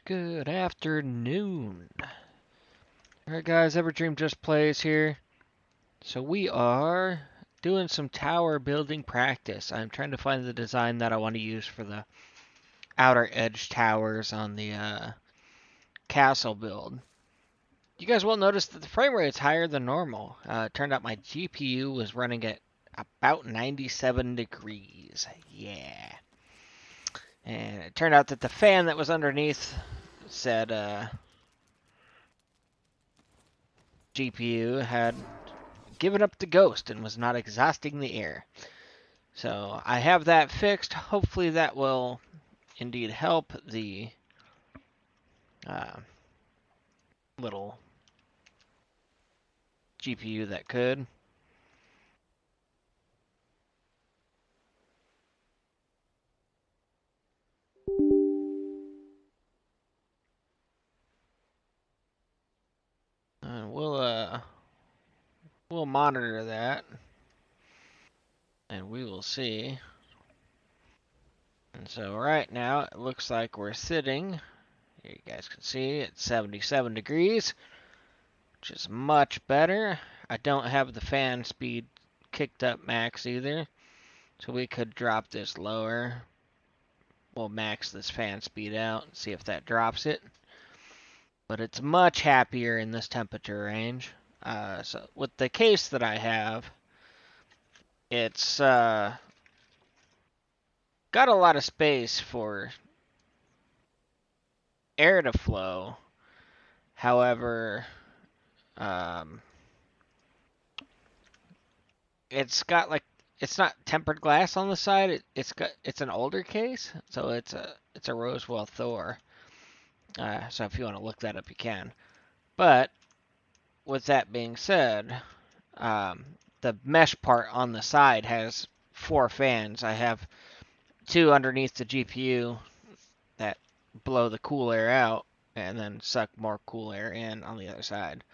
Good afternoon. Alright guys, Everdream Just Plays here. So we are doing some tower building practice. I'm trying to find the design that I want to use for the outer edge towers on the castle build. You guys will notice that the frame rate's higher than normal. It turned out my GPU was running at about 97 degrees. Yeah. And it turned out that the fan that was underneath said GPU had given up the ghost and was not exhausting the air. So I have that fixed. Hopefully that will indeed help the little GPU that could. We'll monitor that, and we will see. And so right now it looks like we're sitting, here you guys can see, at 77 degrees, which is much better. I don't have the fan speed kicked up max either, so we could drop this lower. We'll max this fan speed out and see if that drops it. But it's much happier in this temperature range. So with the case that I have, it's got a lot of space for air to flow. However, it's got it's not tempered glass on the side. It's an older case, so it's a Roswell Thor. So if you want to look that up, you can. But with that being said, the mesh part on the side has 4 fans. I have 2 underneath the GPU that blow the cool air out and then suck more cool air in on the other side.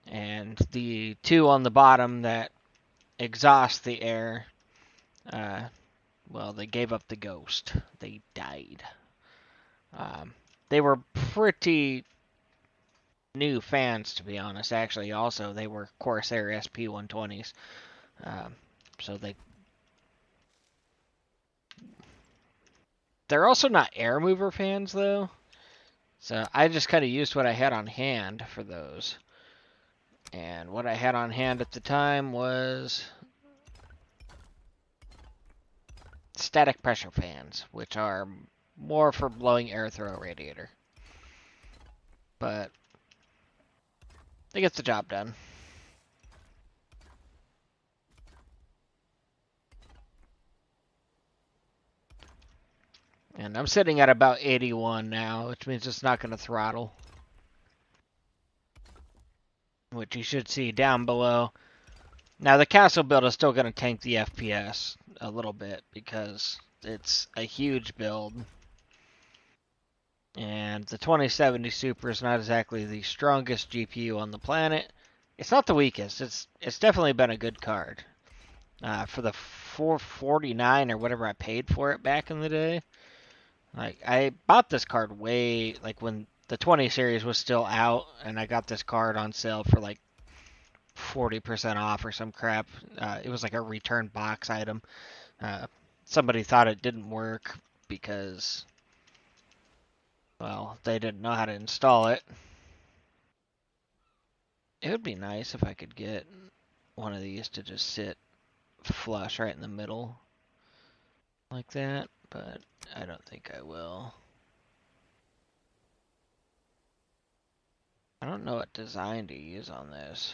And the 2 on the bottom that exhaust the air, well, they gave up the ghost. They died. They were pretty new fans, to be honest. Actually, also, they were Corsair SP120s. So they're also not air mover fans, though. So I just kind of used what I had on hand for those. And what I had on hand at the time was static pressure fans, which are more for blowing air through a radiator. But they get the job done. And I'm sitting at about 81 now, which means it's not going to throttle. Which you should see down below. Now the castle build is still going to tank the FPS a little bit because it's a huge build. And the 2070 Super is not exactly the strongest GPU on the planet. It's not the weakest. It's definitely been a good card. For the $449 or whatever I paid for it back in the day. Like, I bought this card way, like, when the 20 series was still out, and I got this card on sale for, like, 40% off or some crap. It was like a return box item. Somebody thought it didn't work because, well, they didn't know how to install it. It would be nice if I could get one of these to just sit flush right in the middle like that, but I don't think I will. I don't know what design to use on this.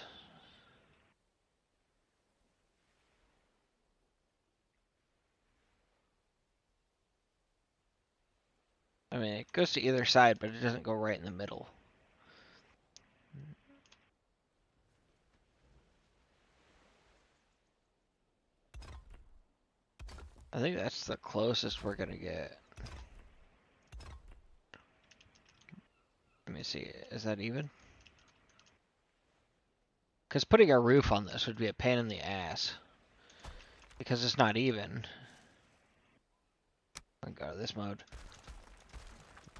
I mean, it goes to either side, but it doesn't go right in the middle. I think that's the closest we're gonna get. Let me see, is that even? Because putting a roof on this would be a pain in the ass. Because it's not even. I'll go to this mode.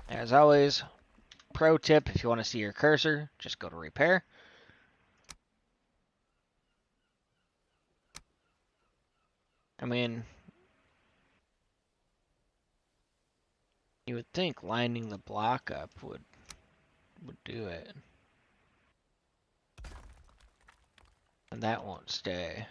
As always, pro tip, if you want to see your cursor, just go to repair. I mean, you would think lining the block up would do it. And that won't stay.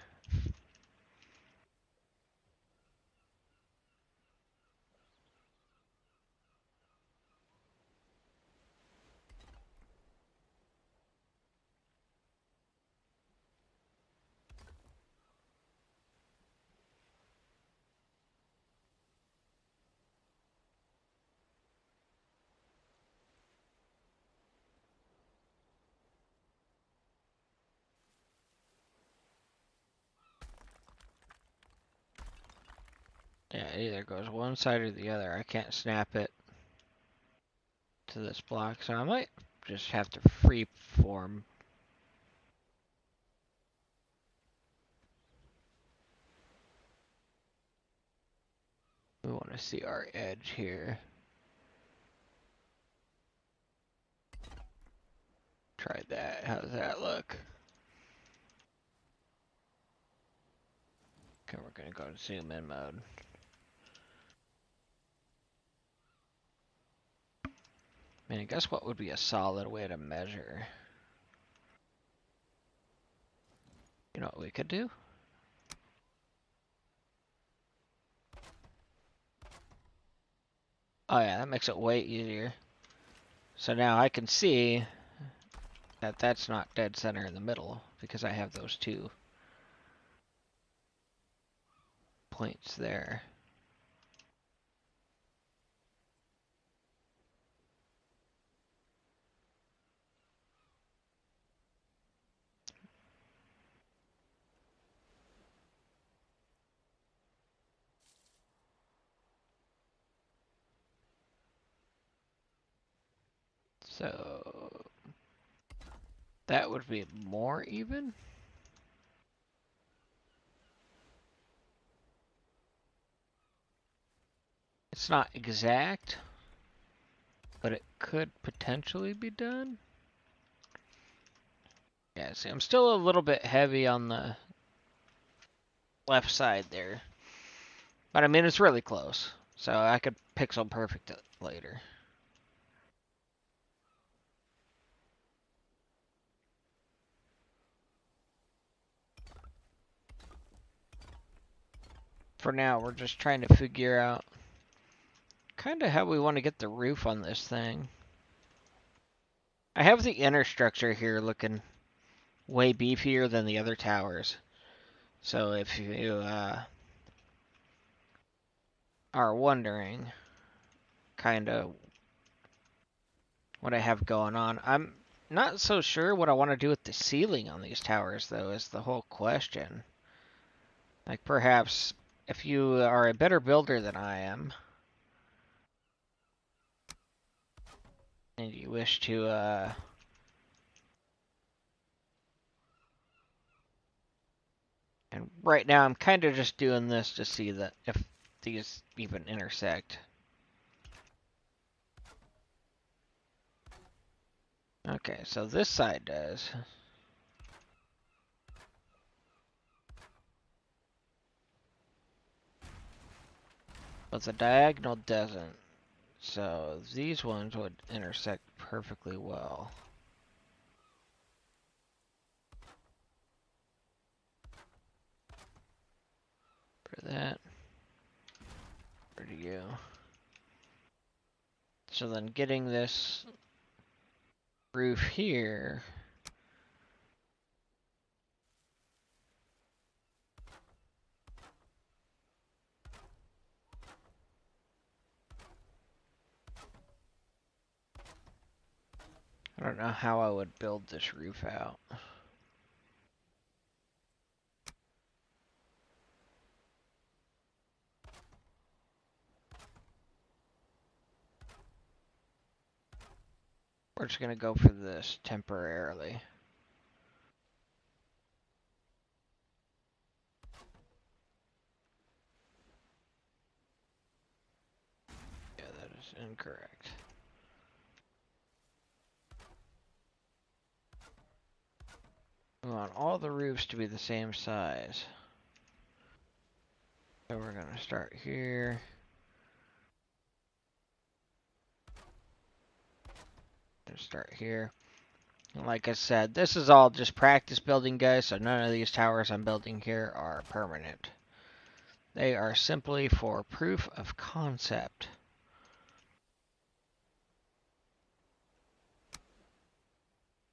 Yeah, it either goes one side or the other. I can't snap it to this block, so I might just have to free form. We want to see our edge here. Try that. How does that look? Okay, we're gonna go to zoom in mode. I mean, I guess what would be a solid way to measure? You know what we could do? Oh yeah, that makes it way easier. So now I can see that that's not dead center in the middle because I have those two points there. So that would be more even. It's not exact, but it could potentially be done. Yeah, see, I'm still a little bit heavy on the left side there. But I mean, it's really close. So I could pixel perfect it later. For now, we're just trying to figure out kind of how we want to get the roof on this thing. I have the inner structure here looking way beefier than the other towers. So if you are wondering kind of what I have going on, I'm not so sure what I want to do with the ceiling on these towers, though, is the whole question. Like, perhaps if you are a better builder than I am, and you wish to, and right now I'm kind of just doing this to see that if these even intersect. Okay, so this side does. But the diagonal doesn't. So these ones would intersect perfectly well. For that. Where do you? So then getting this roof here. I don't know how I would build this roof out. We're just gonna go for this temporarily. Yeah, that is incorrect. We want all the roofs to be the same size. So we're gonna start here. Start here. And like I said, this is all just practice building, guys, so none of these towers I'm building here are permanent. They are simply for proof of concept.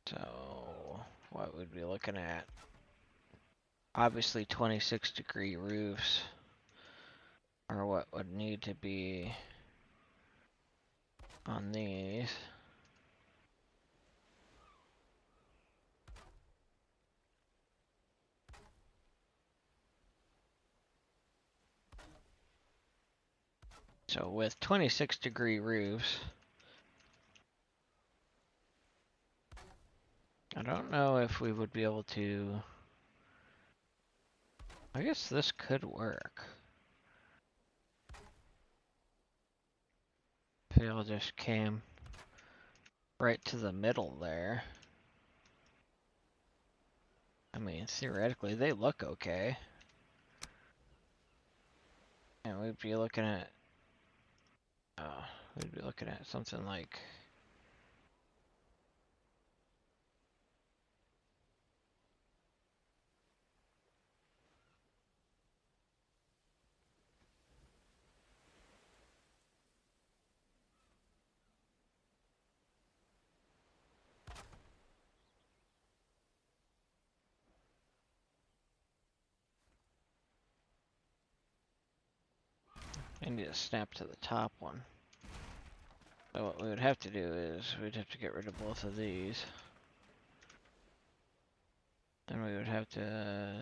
So, what would we be looking at? Obviously 26-degree roofs are what would need to be on these. So with 26-degree roofs, I don't know if we would be able to... I guess this could work. If it just came right to the middle there. I mean, theoretically, they look okay. And we'd be looking at... something like... I need to snap to the top one. So what we would have to do is, we'd have to get rid of both of these. And we would have to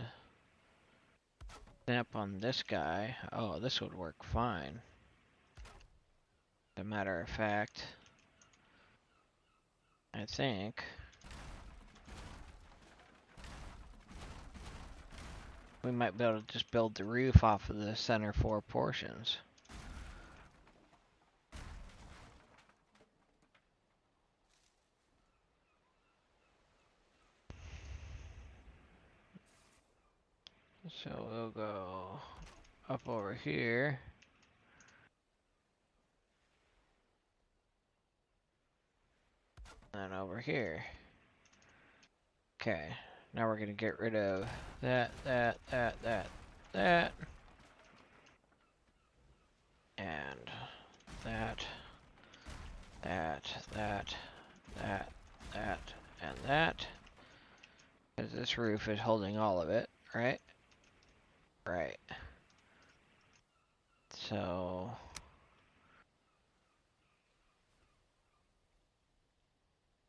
snap on this guy. Oh, this would work fine. As a matter of fact, I think we might be able to just build the roof off of the center 4 portions. So we'll go up over here. And over here. Okay, now we're gonna get rid of that. And that, and that. Because this roof is holding all of it, right? Right. So...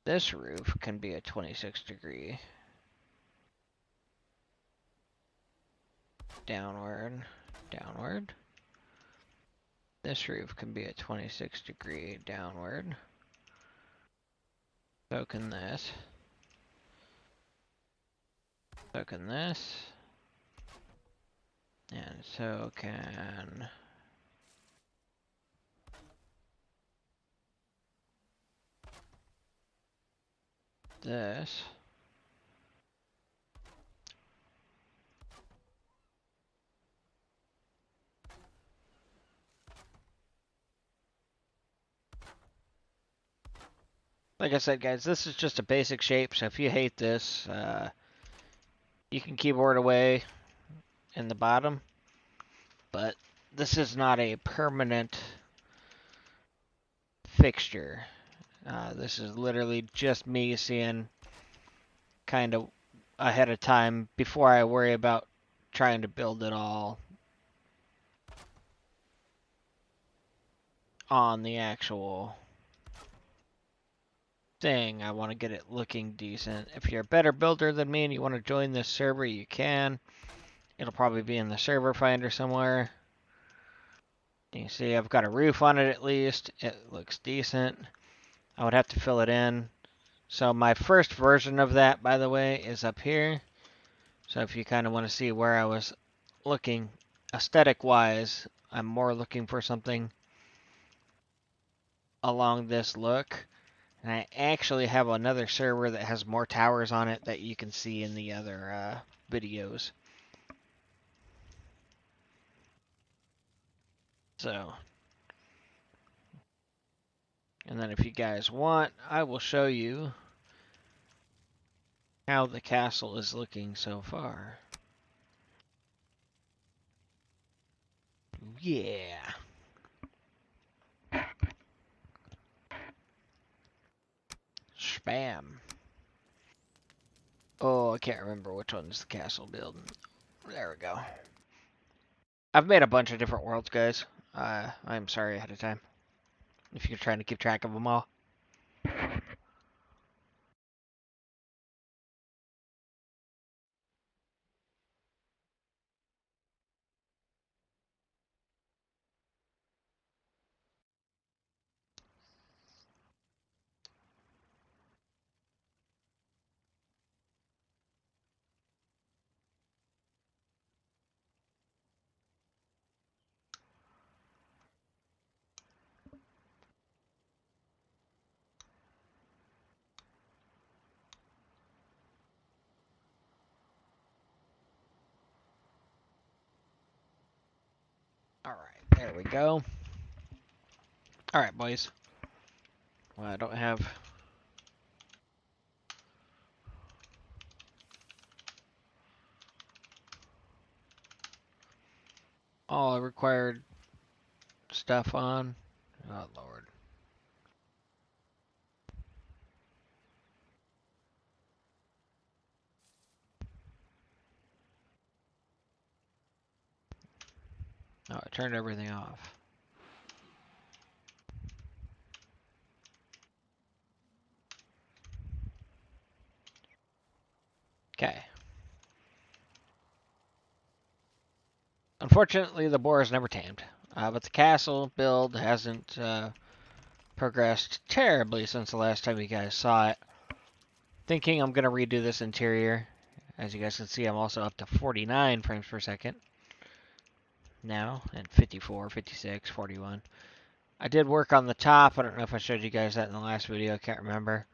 this roof can be a 26-degree. Downward. This roof can be a 26-degree downward. So can this. So can this. And so can... this. Like I said, guys, this is just a basic shape, so if you hate this, you can keyboard away in the bottom. But this is not a permanent fixture. This is literally just me seeing kind of ahead of time before I worry about trying to build it all on the actual thing. I want to get it looking decent. If you're a better builder than me and you want to join this server, you can. It'll probably be in the server finder somewhere. You see I've got a roof on it at least. It looks decent. I would have to fill it in. So my first version of that, by the way, is up here. So if you kind of want to see where I was looking aesthetic-wise, I'm more looking for something along this look. And I actually have another server that has more towers on it that you can see in the other videos. So, and then if you guys want, I will show you how the castle is looking so far. Yeah. Spam. Oh, I can't remember which one's the castle build. There we go. I've made a bunch of different worlds, guys. I'm sorry ahead of time if you're trying to keep track of them all. All right, there we go. All right, boys. Well, I don't have all the required stuff on. Oh, Lord. Oh, I turned everything off. Okay. Unfortunately, the boar is never tamed. But the castle build hasn't progressed terribly since the last time you guys saw it. Thinking I'm going to redo this interior. As you guys can see, I'm also up to 49 frames per second now, and 54, 56, 41. I did work on the top. I don't know if I showed you guys that in the last video. I can't remember.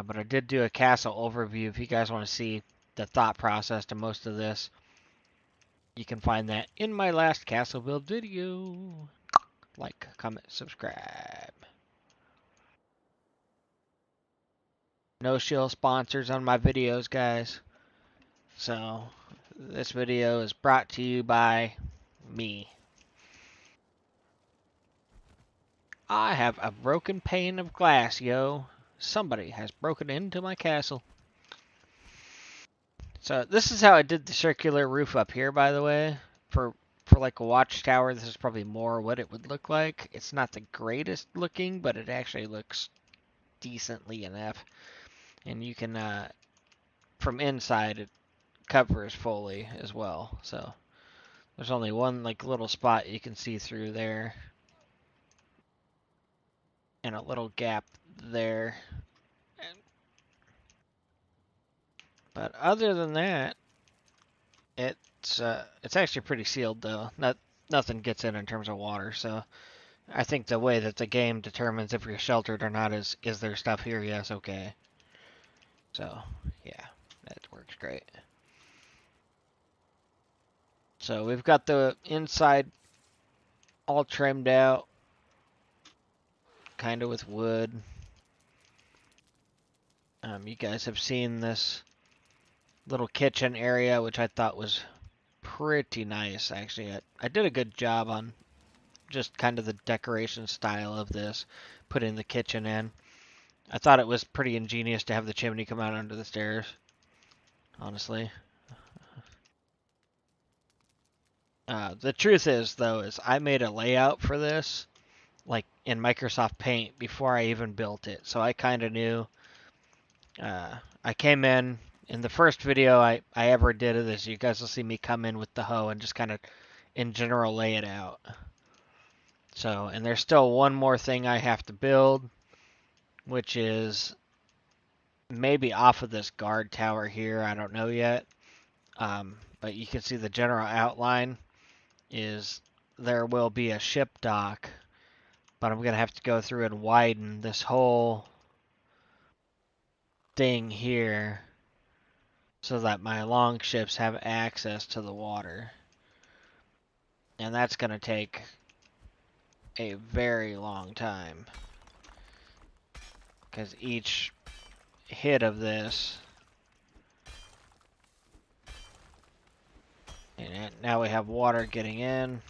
But I did do a castle overview. If you guys want to see the thought process to most of this, you can find that in my last castle build video. Like, comment, subscribe. No shill sponsors on my videos, guys. So, this video is brought to you by me. I have a broken pane of glass, yo. Somebody has broken into my castle. So, this is how I did the circular roof up here, by the way. For like a watchtower, this is probably more what it would look like. It's not the greatest looking, but it actually looks decently enough. And you can, from inside, it covers fully as well. So, there's only one like little spot you can see through there. And a little gap there. But other than that, it's actually pretty sealed though. Nothing gets in terms of water. So I think the way that the game determines if you're sheltered or not is there stuff here? Yes, okay. So yeah, that works great. So we've got the inside all trimmed out, kind of with wood. You guys have seen this little kitchen area, which I thought was pretty nice, actually. I did a good job on just kind of the decoration style of this, putting the kitchen in. I thought it was pretty ingenious to have the chimney come out under the stairs, honestly. The truth is, though, is I made a layout for this, like in Microsoft Paint, before I even built it. So I kind of knew. I came in the first video I ever did of this. You guys will see me come in with the hoe and just kind of, in general, lay it out. So, and there's still one more thing I have to build, which is maybe off of this guard tower here. I don't know yet. But you can see the general outline is there will be a ship dock, but I'm going to have to go through and widen this whole thing here so that my longships have access to the water. And that's going to take a very long time. Because each hit of this... And now we have water getting in.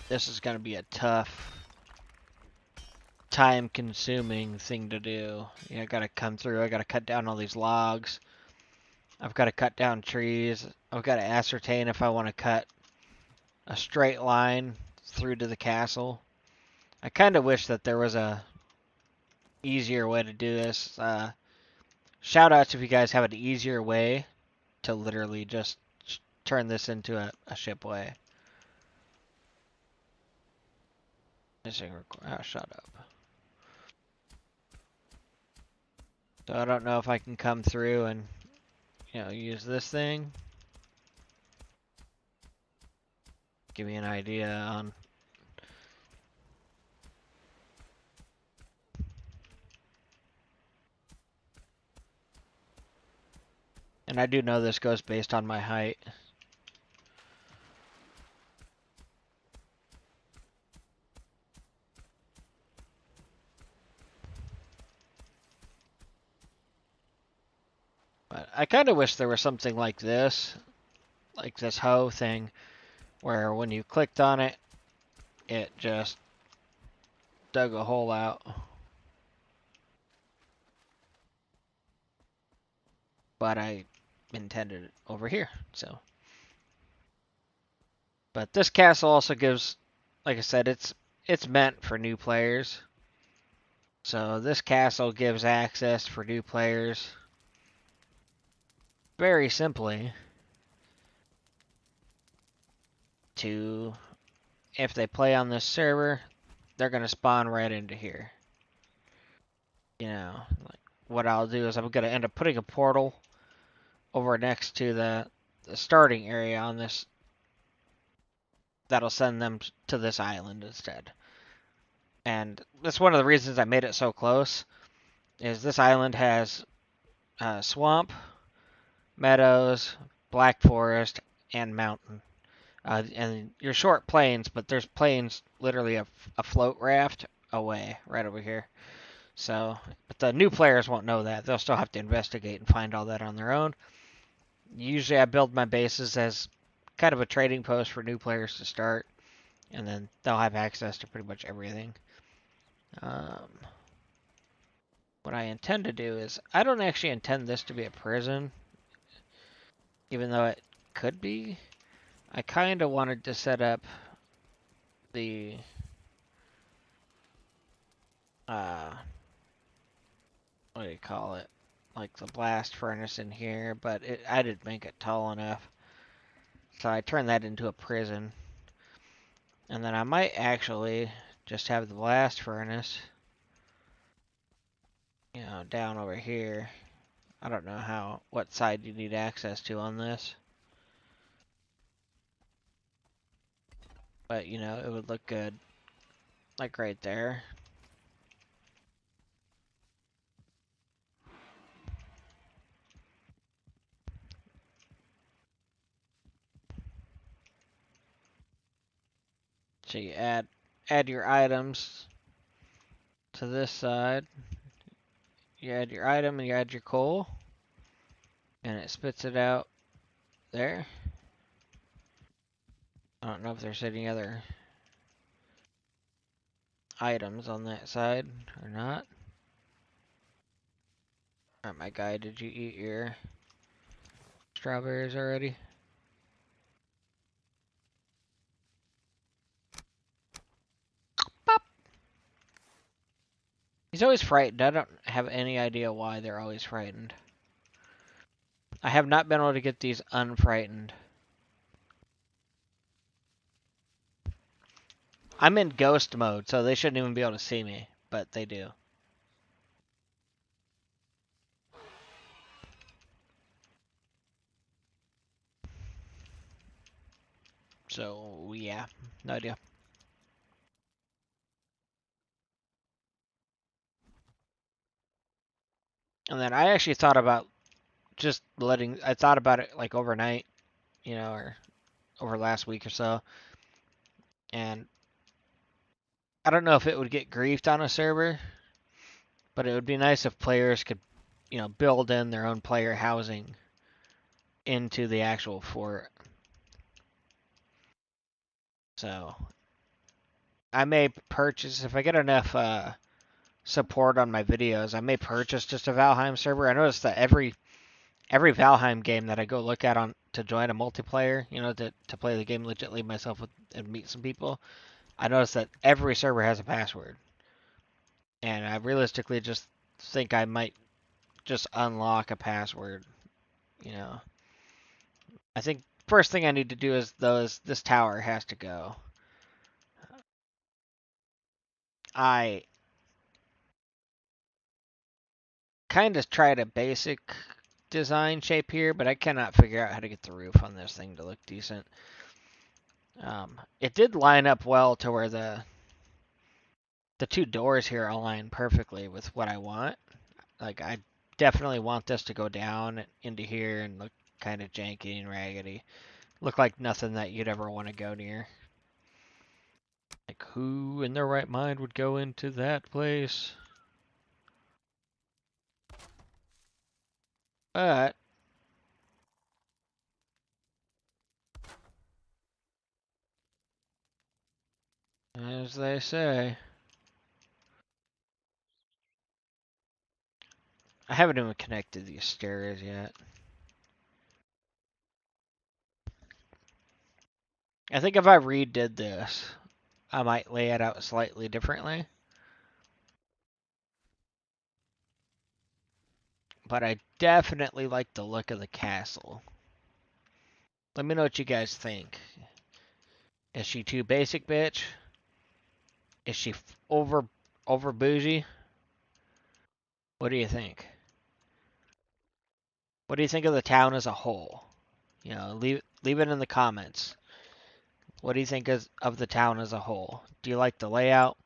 This is going to be a tough, time-consuming thing to do. I got to come through. I got to cut down all these logs. I've got to cut down trees. I've got to ascertain if I want to cut a straight line through to the castle. I kind of wish that there was a easier way to do this. Shout outs if you guys have an easier way to literally just turn this into a shipway. Oh, shut up. So I don't know if I can come through and, use this thing. Give me an idea on... And I do know this goes based on my height. But I kind of wish there was something like this hoe thing, where when you clicked on it, it just dug a hole out. But I intended it over here, so. But this castle also gives, like I said, it's meant for new players. So this castle gives access for new players very simply to, if they play on this server, they're going to spawn right into here. Like what I'll do is I'm going to end up putting a portal over next to the starting area on this. That'll send them to this island instead. And that's one of the reasons I made it so close, is this island has swamp, meadows, black forest, and mountain. And you're short plains, but there's plains literally a float raft away right over here. So, but the new players won't know that. They'll still have to investigate and find all that on their own. Usually I build my bases as kind of a trading post for new players to start, and then they'll have access to pretty much everything. What I intend to do is, I don't actually intend this to be a prison, even though it could be. I kind of wanted to set up the what do you call it? Like the blast furnace in here, but I didn't make it tall enough. So I turned that into a prison. And then I might actually just have the blast furnace, down over here. I don't know what side you need access to on this. But, it would look good. Like right there. So you add your items to this side. You add your item and you add your coal. And it spits it out there. I don't know if there's any other items on that side or not. Alright, my guy, did you eat your strawberries already? Pop! He's always frightened. I don't have any idea why they're always frightened. I have not been able to get these unfrightened. I'm in ghost mode, so they shouldn't even be able to see me, but they do. So, yeah, no idea. And then I actually thought about just I thought about it like overnight, or over last week or so. And I don't know if it would get griefed on a server, but it would be nice if players could, build in their own player housing into the actual fort. So I may purchase, if I get enough support on my videos, I may purchase just a Valheim server. I noticed that every Valheim game that I go look at on to join a multiplayer, to play the game legitimately myself and meet some people, I noticed that every server has a password. And I realistically just think I might just unlock a password, you know. I think first thing I need to do is this tower has to go. I kind of tried a basic design shape here, but I cannot figure out how to get the roof on this thing to look decent. It did line up well to where the two doors here align perfectly with what I want. Like I definitely want this to go down into here and look kind of janky and raggedy. Look like nothing that you'd ever want to go near. Like who in their right mind would go into that place? But as they say, I haven't even connected these stairs yet. I think if I redid this, I might lay it out slightly differently. But I definitely like the look of the castle. Let me know what you guys think. Is she too basic, bitch? Is she over bougie? What do you think? What do you think of the town as a whole? Leave it in the comments. What do you think of the town as a whole? Do you like the layout?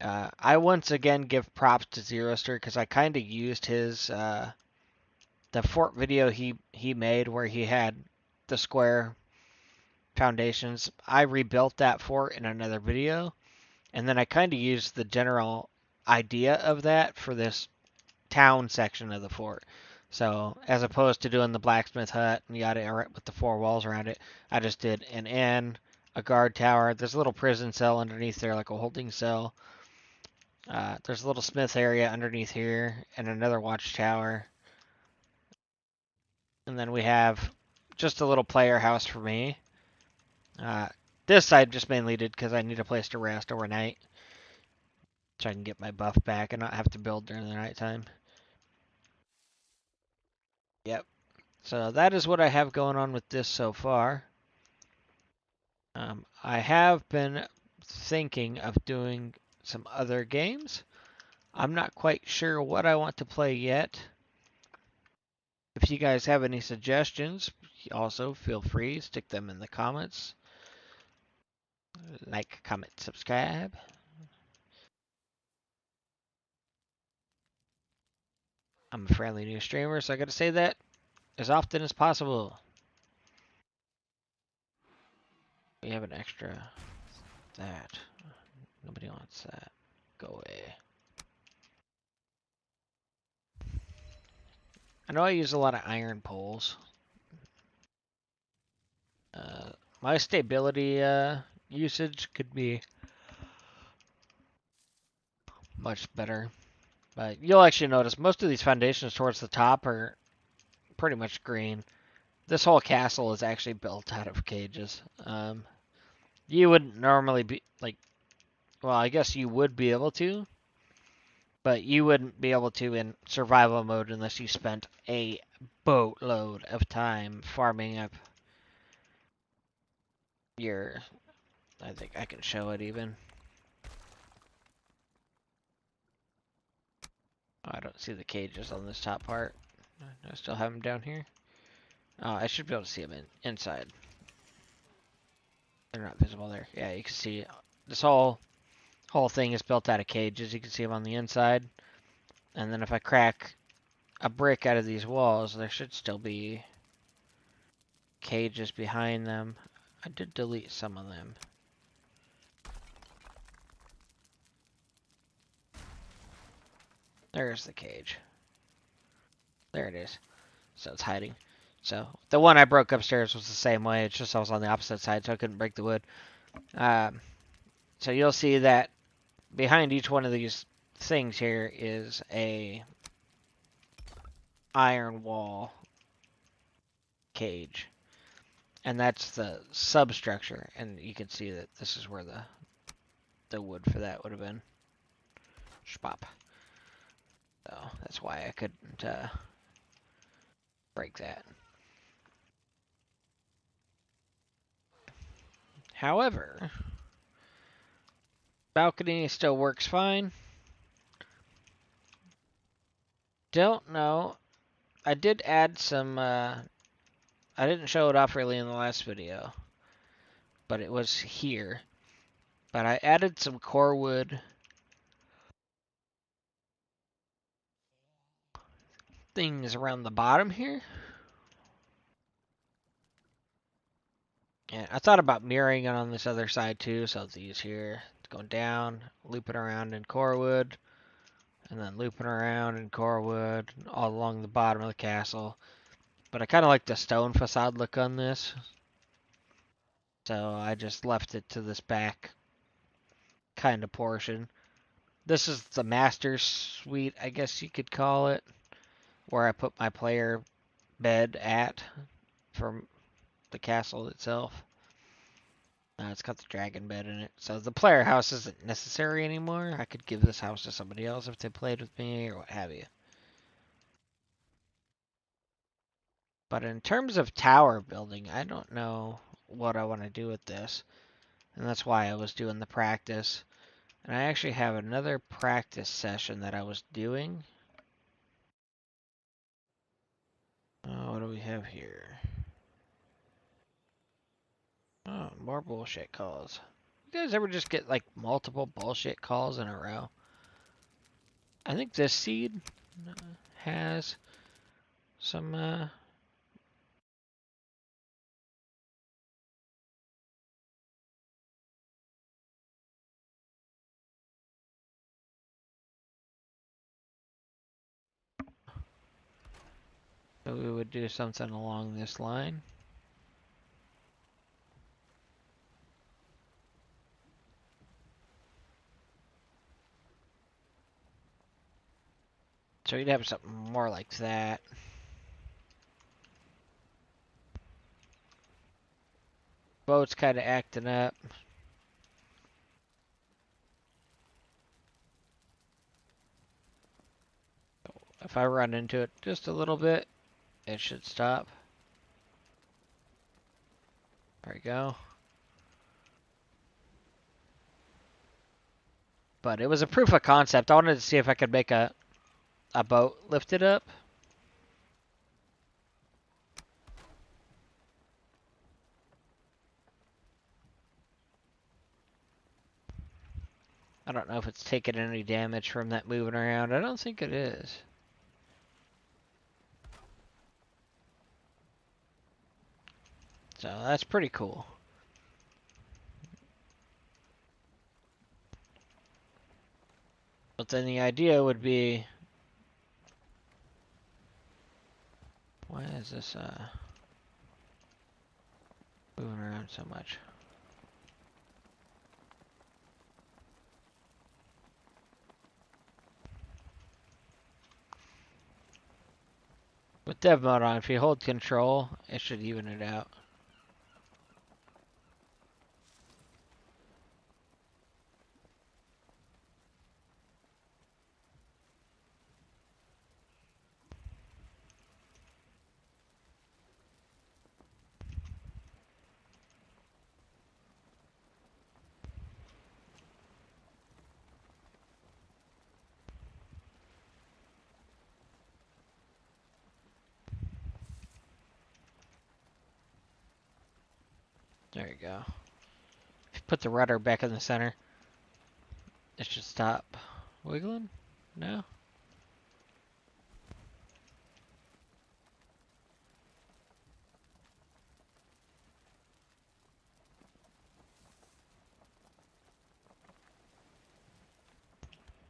I once again give props to Zeroster because I kind of used his the fort video he made where he had the square foundations. I rebuilt that fort in another video, and then I kind of used the general idea of that for this town section of the fort. So as opposed to doing the blacksmith hut and yada with the four walls around it, I just did an inn, a guard tower. There's a little prison cell underneath there, like a holding cell. There's a little smith area underneath here, and another watchtower. And then we have just a little player house for me. Uh, this I just mainly did because I need a place to rest overnight, so I can get my buff back and not have to build during the nighttime. Yep. So that is what I have going on with this so far. I have been thinking of doing some other games. I'm not quite sure what I want to play yet. If you guys have any suggestions, also feel free, stick them in the comments. Like, comment, subscribe. I'm a friendly new streamer, so I gotta say that as often as possible. We have an extra that. Nobody wants that. Go away. I know I use a lot of iron poles. My stability usage could be much better. But you'll actually notice most of these foundations towards the top are pretty much green. This whole castle is actually built out of cages. You wouldn't normally be, like, well, I guess you would be able to, but you wouldn't be able to in survival mode unless you spent a boatload of time farming up your I think I can show it even. Oh, I don't see the cages on this top part. I still have them down here. Oh, I should be able to see them inside. They're not visible there. Yeah, you can see this whole thing is built out of cages. You can see them on the inside. And then if I crack a brick out of these walls, there should still be cages behind them. I did delete some of them. There's the cage. There it is. So it's hiding. So the one I broke upstairs was the same way. It's just I was on the opposite side, so I couldn't break the wood. So you'll see that behind each one of these things here is a iron wall cage. And that's the substructure. And you can see that this is where the wood for that would have been. Spop. So that's why I couldn't break that. However, balcony still works fine. Don't know. I did add some, I didn't show it off really in the last video, but it was here. But I added some core wood things around the bottom here. And I thought about mirroring it on this other side too, so these here, going down, looping around in core wood, and then looping around in core wood all along the bottom of the castle. But I kind of like the stone facade look on this, so I just left it to this back kind of portion. This is the master suite, I guess you could call it, where I put my player bed at from the castle itself. It's got the dragon bed in it. So the player house isn't necessary anymore. I could give this house to somebody else if they played with me or what have you. But in terms of tower building, I don't know what I want to do with this. And that's why I was doing the practice. And I actually have another practice session that I was doing. What do we have here? Oh, more bullshit calls. You guys ever just get like multiple bullshit calls in a row? I think this seed has some, so we would do something along this line. So you'd have something more like that. Boat's kind of acting up. If I run into it just a little bit, it should stop. There we go. But it was a proof of concept. I wanted to see if I could make a boat lift it up. I don't know if it's taking any damage from that moving around. I don't think it is. So that's pretty cool. But then the idea would be, why is this moving around so much? With dev mode on, if you hold control, it should even it out. There you go. If you put the rudder back in the center, it should stop wiggling. No?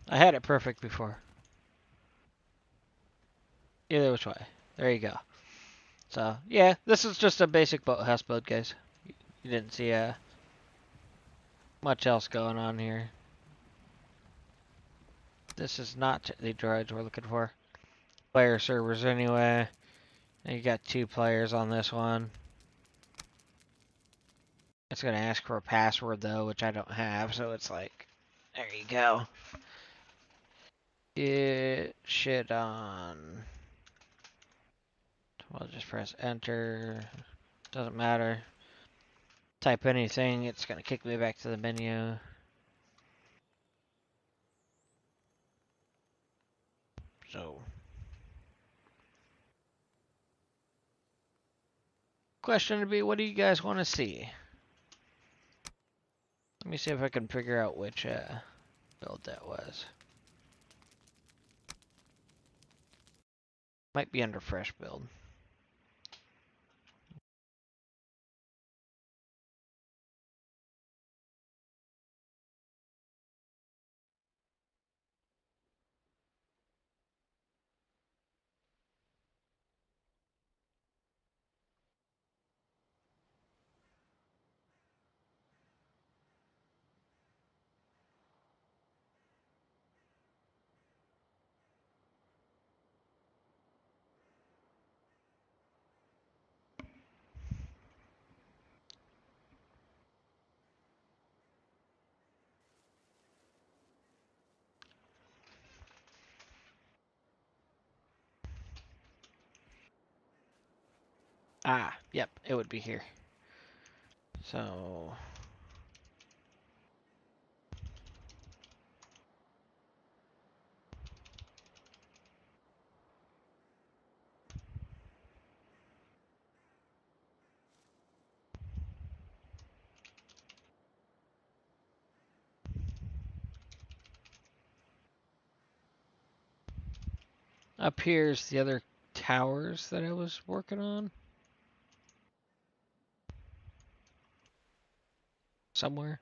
I had it perfect before. Either which way. There you go. So, yeah, this is just a basic boathouse build, guys. You didn't see much else going on here. This is not the droids we're looking for. Player servers anyway. You got 2 players on this one. It's going to ask for a password, though, which I don't have, so it's like, there you go. Get shit on. We'll just press enter. Doesn't matter. Type anything, it's going to kick me back to the menu. So, question to be, what do you guys want to see? Let me see if I can figure out which build that was. Might be under fresh build. Ah, yep, it would be here. So, up here's the other towers that I was working on. Somewhere.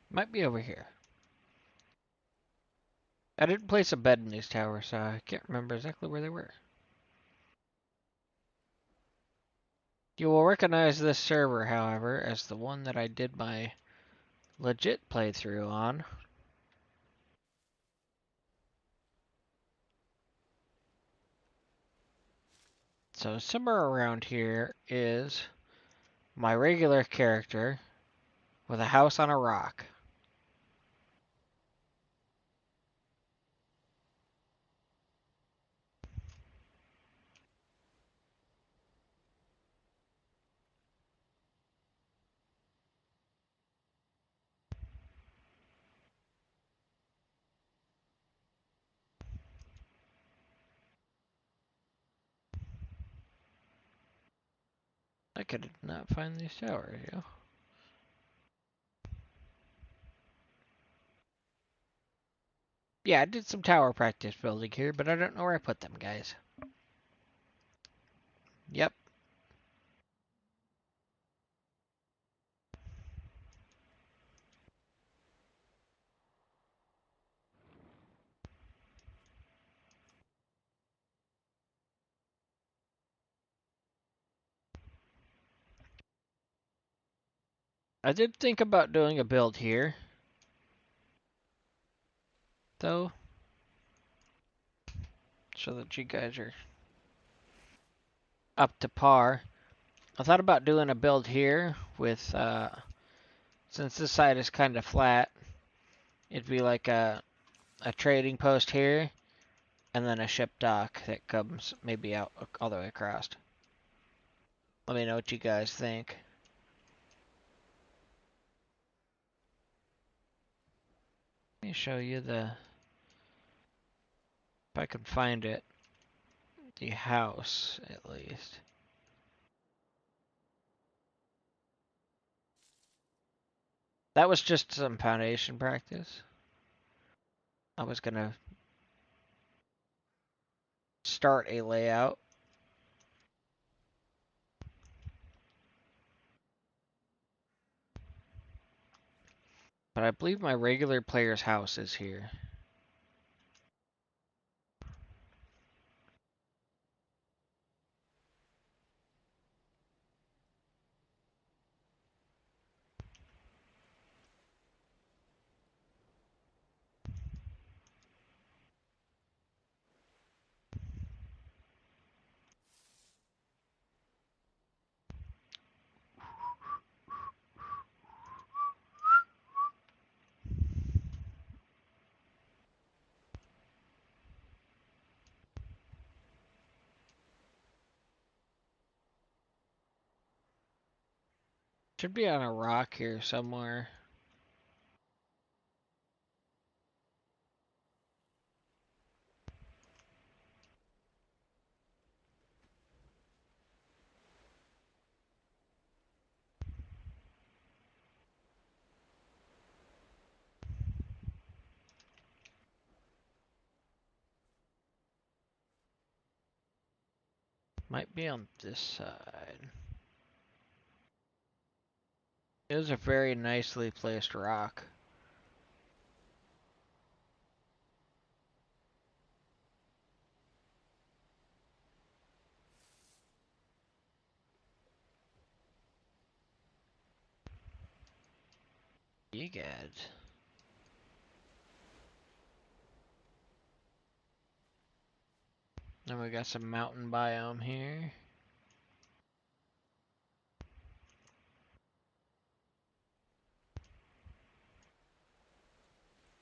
Might be over here. I didn't place a bed in these towers, so I can't remember exactly where they were. You will recognize this server, however, as the one that I did my legit playthrough on. So somewhere around here is my regular character with a house on a rock. I could not find these towers, yo. Yeah, I did some tower practice building here, but I don't know where I put them, guys. Yep. I did think about doing a build here, though, so that you guys are up to par. I thought about doing a build here with, since this side is kind of flat, it'd be like a trading post here, and then a ship dock that comes maybe out all the way across. Let me know what you guys think. Let me show you if I can find it, the house at least. That was just some foundation practice. I was gonna start a layout. But I believe my regular player's house is here. Should be on a rock here somewhere. Might be on this side. It was a very nicely placed rock. You got. Then we got some mountain biome here.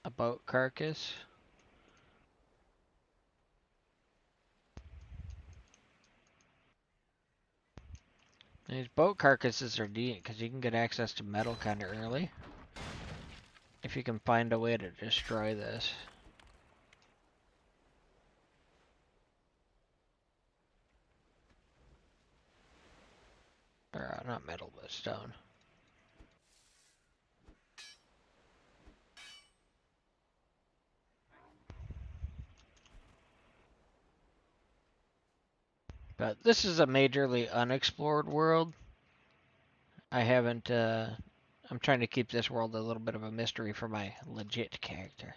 A boat carcass. These boat carcasses are neat because you can get access to metal kind of early. If you can find a way to destroy this. Or not metal, but stone. But this is a majorly unexplored world. I haven't, I'm trying to keep this world a little bit of a mystery for my legit character.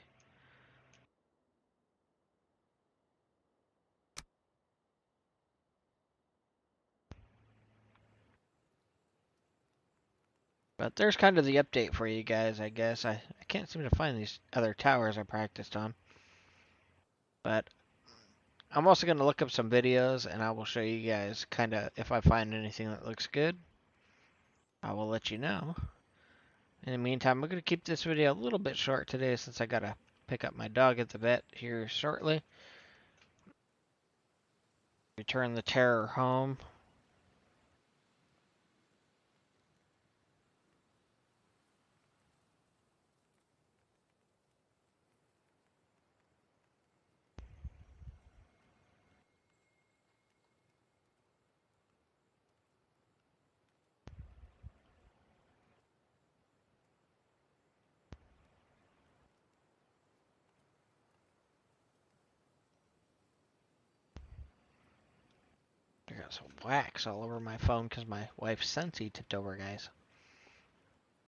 But there's kind of the update for you guys, I guess. I can't seem to find these other towers I practiced on. But I'm also going to look up some videos, and I will show you guys kind of if I find anything that looks good. I will let you know. In the meantime, I'm going to keep this video a little bit short today since I got to pick up my dog at the vet here shortly. Return the terror home. I got some wax all over my phone because my wife's Sensi tipped over, guys.